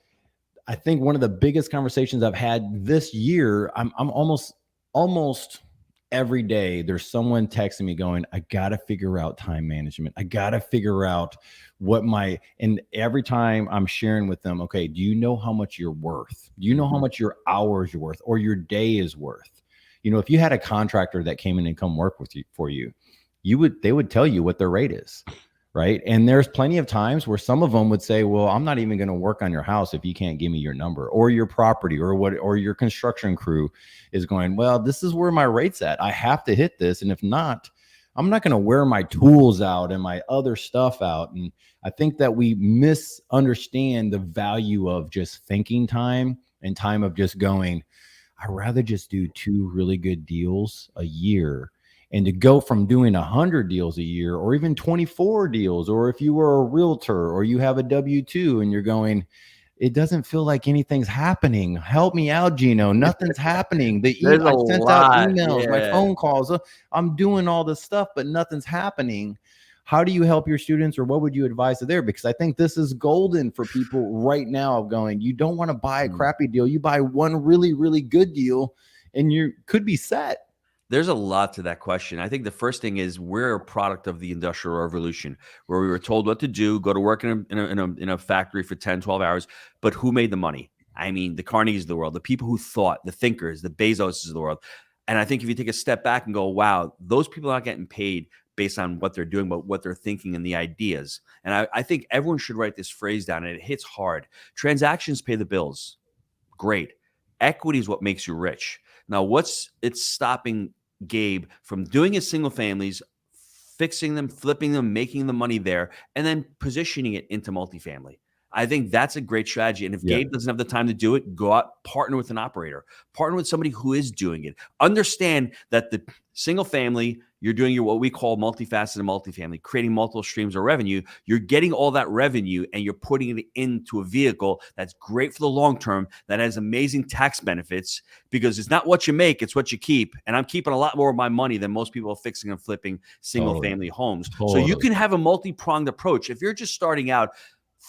I think one of the biggest conversations I've had this year, I'm almost every day there's someone texting me going, I gotta figure out time management. I gotta figure out and every time I'm sharing with them, okay, do you know how much you're worth? Do you know how much your hours you're worth, or your day is worth? If you had a contractor that came in and come work with you they would tell you what their rate is, right? And there's plenty of times where some of them would say, well, I'm not even going to work on your house if you can't give me your number, or your property, or your construction crew is going, well, this is where my rate's at. I have to hit this. And if not, I'm not going to wear my tools out and my other stuff out. And I think that we misunderstand the value of just thinking time and time of just going, I'd rather just do 2 really good deals a year. And to go from doing 100 deals a year, or even 24 deals, or if you were a realtor or you have a W-2 and you're going, it doesn't feel like anything's happening. Help me out, Gino. Nothing's happening. I sent out emails, my phone calls. I'm doing all this stuff, but nothing's happening. How do you help your students, or what would you advise there? Because I think this is golden for people right now of going, you don't want to buy a crappy deal. You buy one really, really good deal and you could be set. There's a lot to that question. I think the first thing is we're a product of the Industrial Revolution, where we were told what to do, go to work in a factory for 10, 12 hours. But who made the money? I mean, the Carnegies of the world, the people who thought, the thinkers, the Bezoses of the world. And I think if you take a step back and go, wow, those people are not getting paid based on what they're doing, but what they're thinking and the ideas. And I think everyone should write this phrase down, and it hits hard. Transactions pay the bills. Great. Equity is what makes you rich. Now, it's stopping Gabe from doing his single families, fixing them, flipping them, making the money there, and then positioning it into multifamily? I think that's a great strategy. And if Gabe doesn't have the time to do it, go out, partner with an operator, partner with somebody who is doing it. Understand that the single family, you're doing what we call multifaceted multifamily, creating multiple streams of revenue. You're getting all that revenue and you're putting it into a vehicle that's great for the long term, that has amazing tax benefits, because it's not what you make, it's what you keep. And I'm keeping a lot more of my money than most people fixing and flipping single family homes. So you can have a multi-pronged approach. If you're just starting out,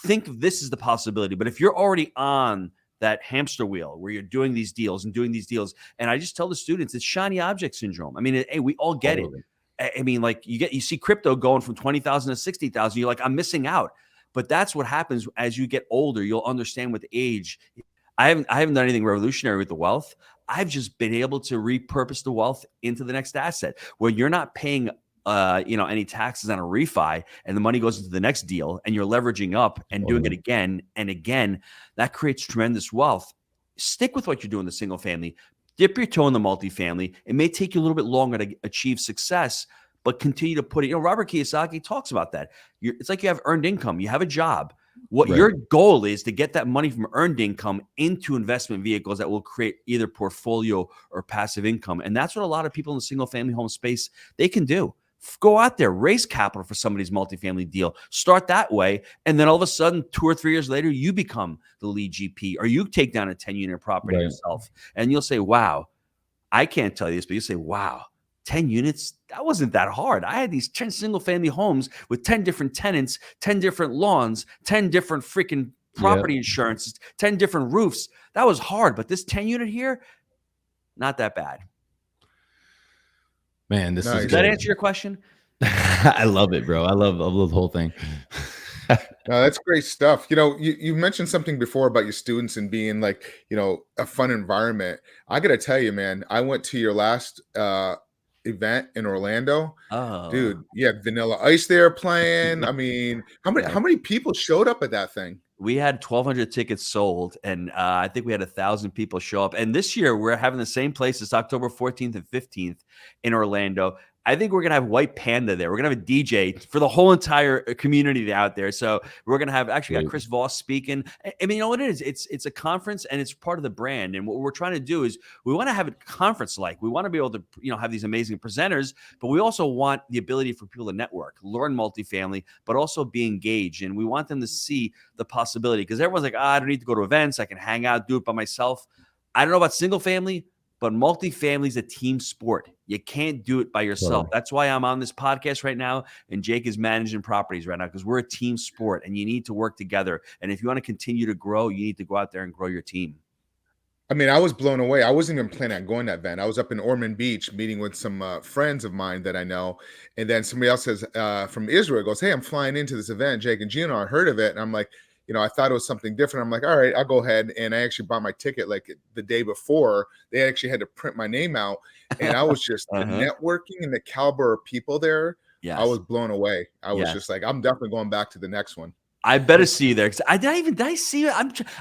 think this is the possibility. But if you're already on that hamster wheel where you're doing these deals, and I just tell the students, it's shiny object syndrome. I mean, hey, we all get it. I mean, like you see crypto going from 20,000 to 60,000. You're like, I'm missing out. But that's what happens as you get older. You'll understand with age. I haven't done anything revolutionary with the wealth. I've just been able to repurpose the wealth into the next asset, where you're not paying any taxes on a refi, and the money goes into the next deal, and you're leveraging up and doing it again and again. That creates tremendous wealth. Stick with what you're doing in the single family. Dip your toe in the multifamily. It may take you a little bit longer to achieve success, but continue to put it. Robert Kiyosaki talks about that. It's like you have earned income. You have a job. Your goal is to get that money from earned income into investment vehicles that will create either portfolio or passive income. And that's what a lot of people in the single family home space, they can do. Go out there, raise capital for somebody's multifamily deal. Start that way. And then all of a sudden, 2 or 3 years later, you become the lead GP, or you take down a 10-unit property yourself. And you'll say, wow, I can't tell you this, but you'll say, wow, 10 units, that wasn't that hard. I had these 10 single family homes with 10 different tenants, 10 different lawns, 10 different freaking property insurances, 10 different roofs. That was hard. But this 10-unit here, not that bad. Man, Nice. Does that answer your question? I love it, bro. I love the whole thing. No, that's great stuff. You mentioned something before about your students and being like, a fun environment. I got to tell you, man, I went to your last event in Orlando. Oh, Dude, you had Vanilla Ice there playing. I mean, how many people showed up at that thing? we had 1,200 tickets sold, and I think we had 1,000 people show up. And this year we're having the same place. It's October 14th and 15th in Orlando. I think we're going to have White Panda there. We're going to have a DJ for the whole entire community out there. So we're going to have got Chris Voss speaking. I mean, you know what it is? It's a conference and it's part of the brand. And what we're trying to do is we want to have a conference like. We want to be able to, have these amazing presenters, but we also want the ability for people to network, learn multifamily, but also be engaged. And we want them to see the possibility, because everyone's like, I don't need to go to events. I can hang out, do it by myself. I don't know about single family, but multifamily is a team sport. You can't do it by yourself. Totally. That's why I'm on this podcast right now, and Jake is managing properties right now, because we're a team sport, and you need to work together. And if you want to continue to grow, you need to go out there and grow your team. I mean, I was blown away. I wasn't even planning on going to that event. I was up in Ormond Beach meeting with some friends of mine that I know. And then somebody else says from Israel goes, hey, I'm flying into this event. Jake and Gino, I heard of it. And I'm like, I thought it was something different. I'm like, all right, I'll go ahead. And I actually bought my ticket like the day before. They actually had to print my name out. And I was just the networking and the caliber of people there. Yes. I was blown away. I was just like, I'm definitely going back to the next one. I better see you there, because did I see you?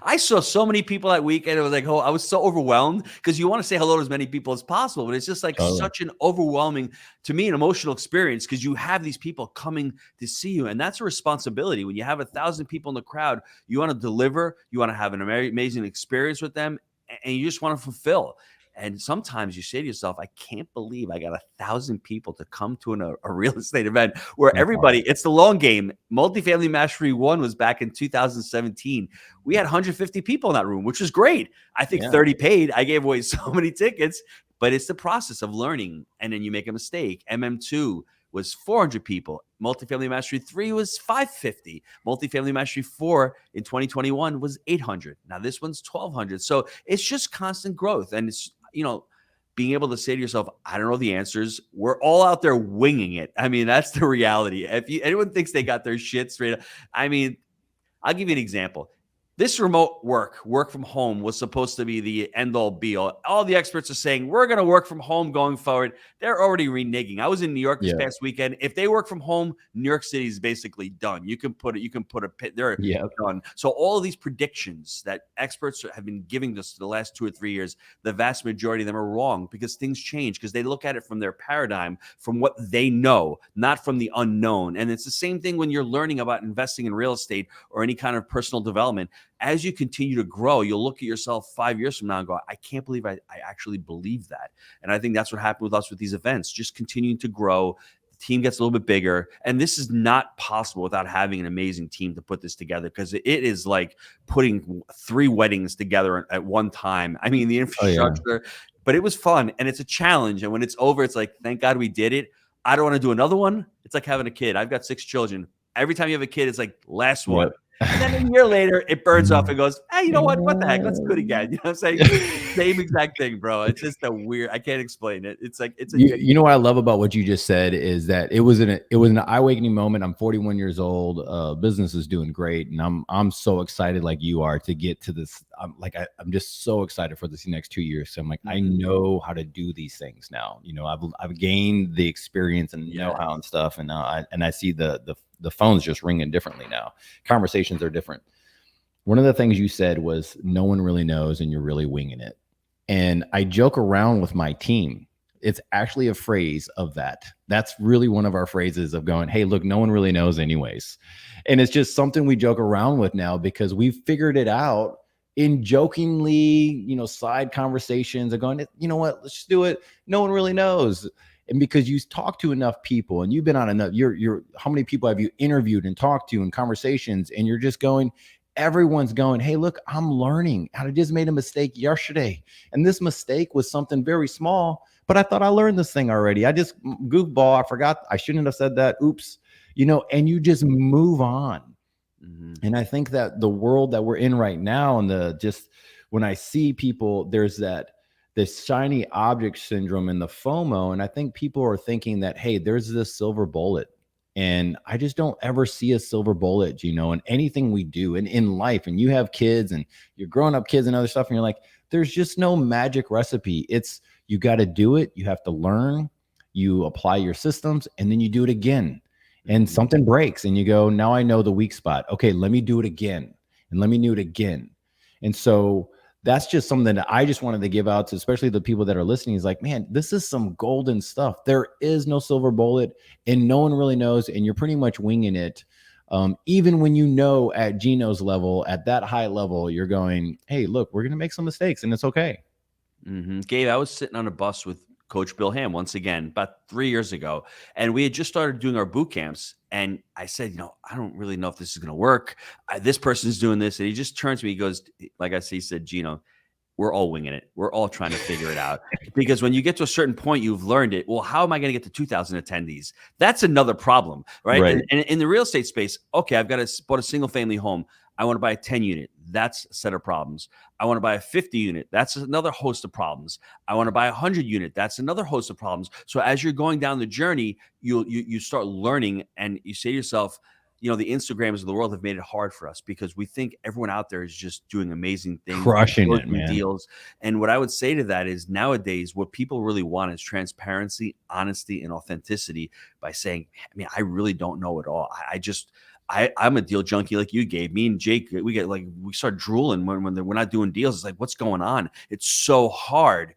I saw so many people that weekend. It was like, I was so overwhelmed, because you want to say hello to as many people as possible, but it's just like such an overwhelming, to me, an emotional experience, because you have these people coming to see you, and that's a responsibility. When you have 1,000 people in the crowd, you want to deliver, you want to have an amazing experience with them, and you just want to fulfill. And sometimes you say to yourself, I can't believe I got 1,000 people to come to a real estate event where everybody, it's the long game. Multifamily Mastery 1 was back in 2017. We had 150 people in that room, which was great. I think 30 paid. I gave away so many tickets, but it's the process of learning. And then you make a mistake. MM2 was 400 people. Multifamily Mastery 3 was 550. Multifamily Mastery 4 in 2021 was 800. Now this one's 1,200. So it's just constant growth. And it's, being able to say to yourself, I don't know the answers. We're all out there winging it. I mean, that's the reality. If anyone thinks they got their shit straight up, I mean, I'll give you an example. This remote work from home, was supposed to be the end all be all. All the experts are saying we're going to work from home going forward. They're already reneging. I was in New York this past weekend. If they work from home, New York City is basically done. You can put a pit there. Done. So all of these predictions that experts have been giving us the last 2 or 3 years, the vast majority of them are wrong, because things change, because they look at it from their paradigm, from what they know, not from the unknown. And it's the same thing when you're learning about investing in real estate or any kind of personal development. As you continue to grow, you'll look at yourself 5 years from now and go, I can't believe I actually believe that. And I think that's what happened with us with these events, just continuing to grow. The team gets a little bit bigger. And this is not possible without having an amazing team to put this together, because it is like putting 3 weddings together at one time. I mean, the infrastructure, but it was fun, and it's a challenge. And when it's over, it's like, thank God we did it. I don't want to do another one. It's like having a kid. I've got 6 children. Every time you have a kid, it's like, last one. And then a year later, it burns off and goes, hey, you know what? What the heck? Let's do it again. You know what I'm saying? Same exact thing, bro. It's just a weird, I can't explain it. It's like, you know what I love about what you just said is that it was an eye-awakening moment. I'm 41 years old. Business is doing great. And I'm so excited, like you are, to get to this. I'm just so excited for this next 2 years. So I'm like, I know how to do these things now. I've gained the experience and know-how and stuff. And now I see the phone's just ringing differently now. Conversations are different. One of the things you said was, no one really knows and you're really winging it. And I joke around with my team. It's actually a phrase of that. That's really one of our phrases of going, hey, look, no one really knows anyways. And it's just something we joke around with now, because we've figured it out in jokingly, side conversations of going, you know what, let's just do it. No one really knows. And because you talk to enough people and you've been on enough, how many people have you interviewed and talked to in conversations, and you're just going, everyone's going, hey, look, I'm learning. I just made a mistake yesterday. And this mistake was something very small, but I thought I learned this thing already. I just goofball. I forgot. I shouldn't have said that. Oops. And you just move on. Mm-hmm. And I think that the world that we're in right now, and when I see people, there's this shiny object syndrome and the FOMO. And I think people are thinking that, hey, there's this silver bullet. And I just don't ever see a silver bullet, in anything we do and in life. And you have kids and you're growing up kids and other stuff. And you're like, there's just no magic recipe. It's, you got to do it. You have to learn, you apply your systems, and then you do it again. And something breaks and you go, now I know the weak spot. Okay, let me do it again. and let me do it again. And so that's just something that I just wanted to give out to, especially the people that are listening. Is like, man, this is some golden stuff. There is no silver bullet, and no one really knows, and you're pretty much winging it. Even when you know at Gino's level, at that high level, you're going, hey, look, we're going to make some mistakes, and it's okay. Gabe, I was sitting on a bus with Coach Bill Ham once again about 3 years ago, and we had just started doing our boot camps. And I said, I don't really know if this is going to work. This person's doing this, and he just turns to me. He goes, like I said, he said, Gino, we're all winging it. We're all trying to figure it out, because when you get to a certain point, you've learned it. Well, how am I going to get to 2,000 attendees? That's another problem, right? And in the real estate space, okay, I've bought a single family home. I want to buy a 10 unit. That's a set of problems. I want to buy a 50 unit. That's another host of problems. I want to buy a 100 unit. That's another host of problems. So as you're going down the journey, you start learning, and you say to yourself, the Instagrams of the world have made it hard for us, because we think everyone out there is just doing amazing things, crushing it, man. Deals. And what I would say to that is, nowadays, what people really want is transparency, honesty, and authenticity, by saying, I really don't know it all. I'm a deal junkie like you, Gabe. Me and Jake, we start drooling when we're not doing deals. It's like, what's going on? It's so hard.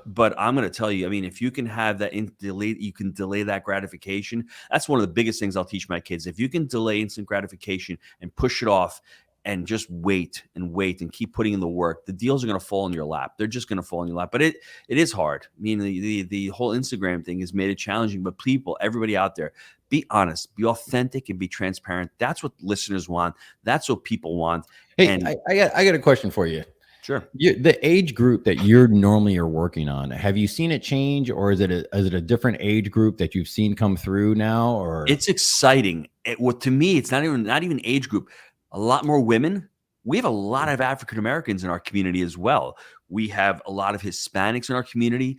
But I'm going to tell you, if you can have that you can delay that gratification. That's one of the biggest things I'll teach my kids. If you can delay instant gratification and push it off, and just wait and keep putting in the work, the deals are going to fall in your lap. They're just going to fall in your lap. But it is hard. The whole Instagram thing has made it challenging. But everybody out there, be honest, be authentic, and be transparent. That's what listeners want. That's what people want. Hey, I got a question for you. Sure. The age group that you're normally are working on, have you seen it change, or is it a different age group that you've seen come through now? Or it's exciting. To me, it's not even age group. A lot more women. We have a lot of African Americans in our community as well. We have a lot of Hispanics in our community.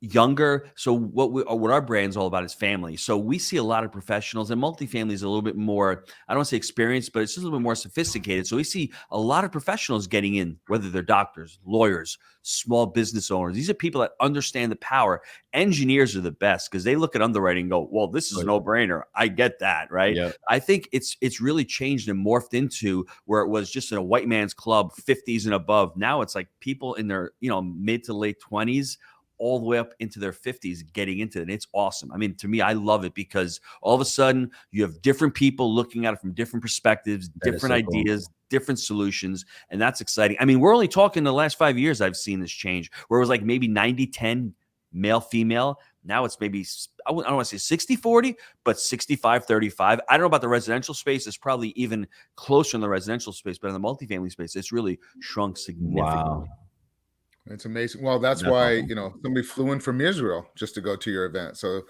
Younger. So what our brand's all about is family. So we see a lot of professionals, and multifamily is a little bit more, I don't want to say experienced, but it's just a little bit more sophisticated. So we see a lot of professionals getting in, whether they're doctors, lawyers, small business owners. These are people that understand the power. Engineers are the best, because they look at underwriting and go, well, this is a no-brainer. I get that, right? Yep. I think it's really changed and morphed into where it was just a white man's club, 50s and above. Now it's like people in their mid to late 20s, all the way up into their 50s getting into it. And it's awesome. To me, I love it, because all of a sudden you have different people looking at it from different perspectives, different ideas, different solutions. And that's exciting. We're only talking the last 5 years I've seen this change, where it was like maybe 90-10 male, female. Now it's maybe, I don't want to say 60-40, but 65-35. I don't know about the residential space. It's probably even closer in the residential space, but in the multifamily space, it's really shrunk significantly. Wow. It's amazing. Well, that's why, somebody flew in from Israel just to go to your event. So,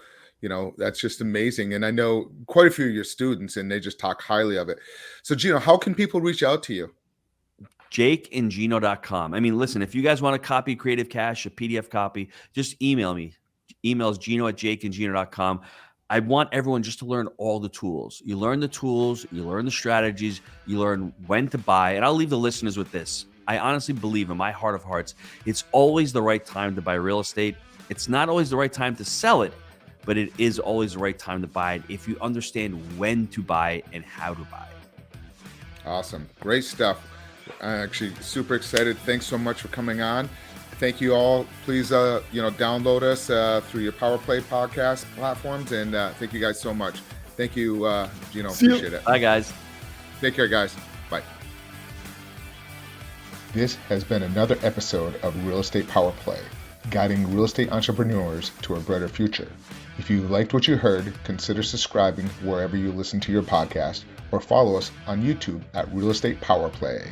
that's just amazing. And I know quite a few of your students, and they just talk highly of it. So, Gino, how can people reach out to you? JakeandGino.com. Listen, if you guys want a copy, Creative Cash, a PDF copy, just email me. Email is Gino@JakeandGino.com. I want everyone just to learn all the tools. You learn the tools, you learn the strategies, you learn when to buy. And I'll leave the listeners with this. I honestly believe in my heart of hearts, it's always the right time to buy real estate. It's not always the right time to sell it, but it is always the right time to buy it if you understand when to buy and how to buy it. Awesome. Great stuff. I'm actually super excited. Thanks so much for coming on. Thank you all. Please, download us through your Power Play podcast platforms. And thank you guys so much. Thank you, Gino. Appreciate it. Bye, guys. Take care, guys. Bye. This has been another episode of Real Estate Power Play, guiding real estate entrepreneurs to a brighter future. If you liked what you heard, consider subscribing wherever you listen to your podcast, or follow us on YouTube at Real Estate Power Play.